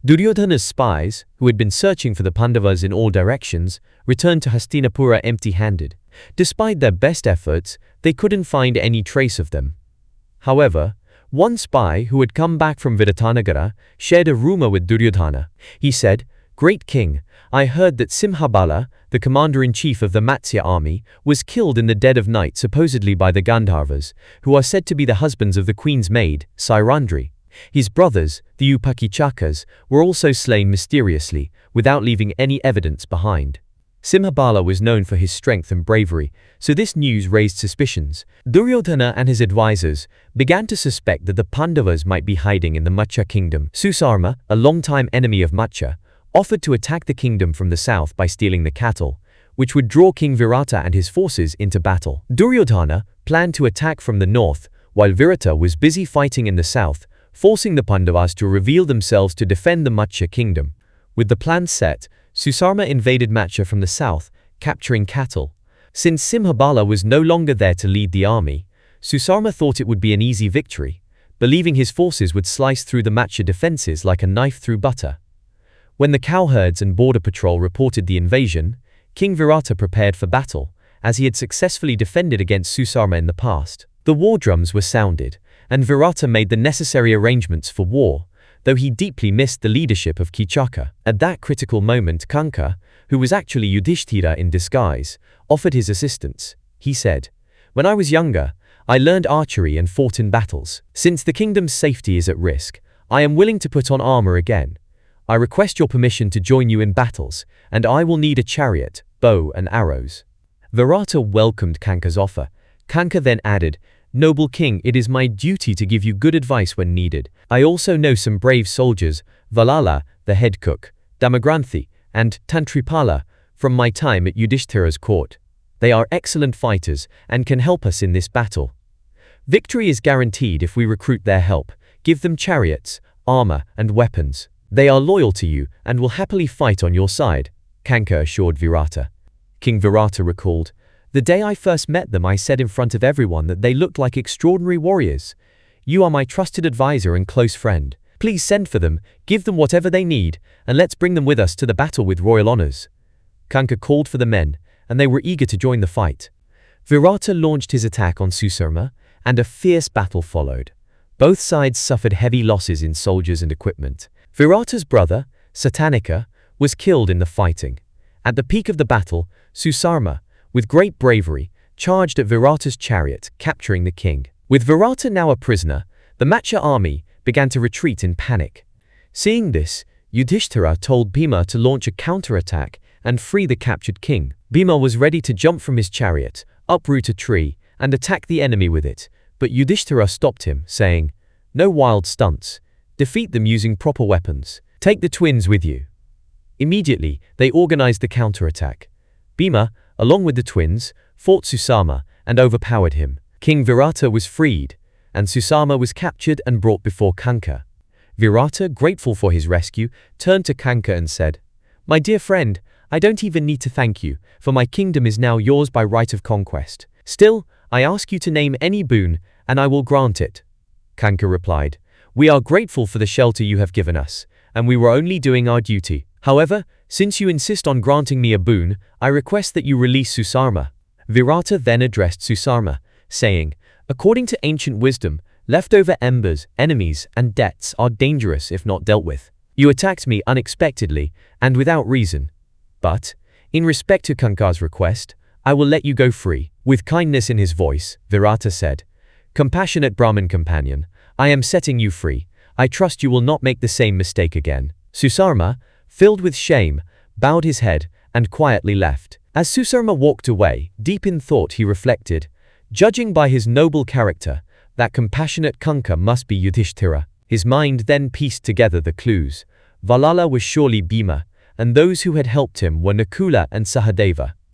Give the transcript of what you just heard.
Duryodhana's spies, who had been searching for the Pandavas in all directions, returned to Hastinapura empty-handed. Despite their best efforts, they couldn't find any trace of them. However, one spy who had come back from Viratanagara shared a rumor with Duryodhana. He said, "Great king, I heard that Simhabala, the commander-in-chief of the Matsya army, was killed in the dead of night supposedly by the Gandharvas, who are said to be the husbands of the queen's maid, Sairandri. His brothers, the Upakichakas, were also slain mysteriously, without leaving any evidence behind." Simhabala was known for his strength and bravery, so this news raised suspicions. Duryodhana and his advisors began to suspect that the Pandavas might be hiding in the Matsya kingdom. Susarma, a longtime enemy of Matsya, offered to attack the kingdom from the south by stealing the cattle, which would draw King Virata and his forces into battle. Duryodhana planned to attack from the north, while Virata was busy fighting in the south, forcing the Pandavas to reveal themselves to defend the Matsya kingdom. With the plan set, Susarma invaded Matsya from the south, capturing cattle. Since Simhabala was no longer there to lead the army, Susarma thought it would be an easy victory, believing his forces would slice through the Matsya defenses like a knife through butter. When the cowherds and border patrol reported the invasion, King Virata prepared for battle, as he had successfully defended against Susarma in the past. The war drums were sounded, and Virata made the necessary arrangements for war, though he deeply missed the leadership of Kichaka. At that critical moment, Kanka, who was actually Yudhishthira in disguise, offered his assistance. He said, "When I was younger, I learned archery and fought in battles. Since the kingdom's safety is at risk, I am willing to put on armor again. I request your permission to join you in battles, and I will need a chariot, bow and arrows." Virata welcomed Kanka's offer. Kanka then added, "Noble king, it is my duty to give you good advice when needed. I also know some brave soldiers, Valala, the head cook, Damagranthi, and Tantripala, from my time at Yudhishthira's court. They are excellent fighters and can help us in this battle. Victory is guaranteed if we recruit their help, give them chariots, armor, and weapons. They are loyal to you and will happily fight on your side," Kanka assured Virata. King Virata recalled, "The day I first met them, I said in front of everyone that they looked like extraordinary warriors. You are my trusted advisor and close friend. Please send for them, give them whatever they need, and let's bring them with us to the battle with royal honors." Kanka called for the men, and they were eager to join the fight. Virata launched his attack on Susarma, and a fierce battle followed. Both sides suffered heavy losses in soldiers and equipment. Virata's brother, Satanika, was killed in the fighting. At the peak of the battle, Susarma, with great bravery, charged at Virata's chariot, capturing the king. With Virata now a prisoner, the Matsya army began to retreat in panic. Seeing this, Yudhishthira told Bhima to launch a counterattack and free the captured king. Bhima was ready to jump from his chariot, uproot a tree, and attack the enemy with it, but Yudhishthira stopped him, saying, "No wild stunts. Defeat them using proper weapons. Take the twins with you." Immediately, they organized the counterattack. Bhima, along with the twins, fought Susarma and overpowered him. King Virata was freed, and Susarma was captured and brought before Kanka. Virata, grateful for his rescue, turned to Kanka and said, "My dear friend, I don't even need to thank you, for my kingdom is now yours by right of conquest. Still, I ask you to name any boon, and I will grant it." Kanka replied, "We are grateful for the shelter you have given us, and we were only doing our duty. However, since you insist on granting me a boon, I request that you release Susarma." Virata then addressed Susarma, saying, "According to ancient wisdom, leftover embers, enemies, and debts are dangerous if not dealt with. You attacked me unexpectedly and without reason. But, in respect to Kanka's request, I will let you go free." With kindness in his voice, Virata said, "Compassionate Brahmin companion, I am setting you free. I trust you will not make the same mistake again." Susarma, filled with shame, bowed his head and quietly left. As Susarma walked away, deep in thought he reflected, judging by his noble character, that compassionate Kanka must be Yudhishthira. His mind then pieced together the clues. Valala was surely Bhima, and those who had helped him were Nakula and Sahadeva.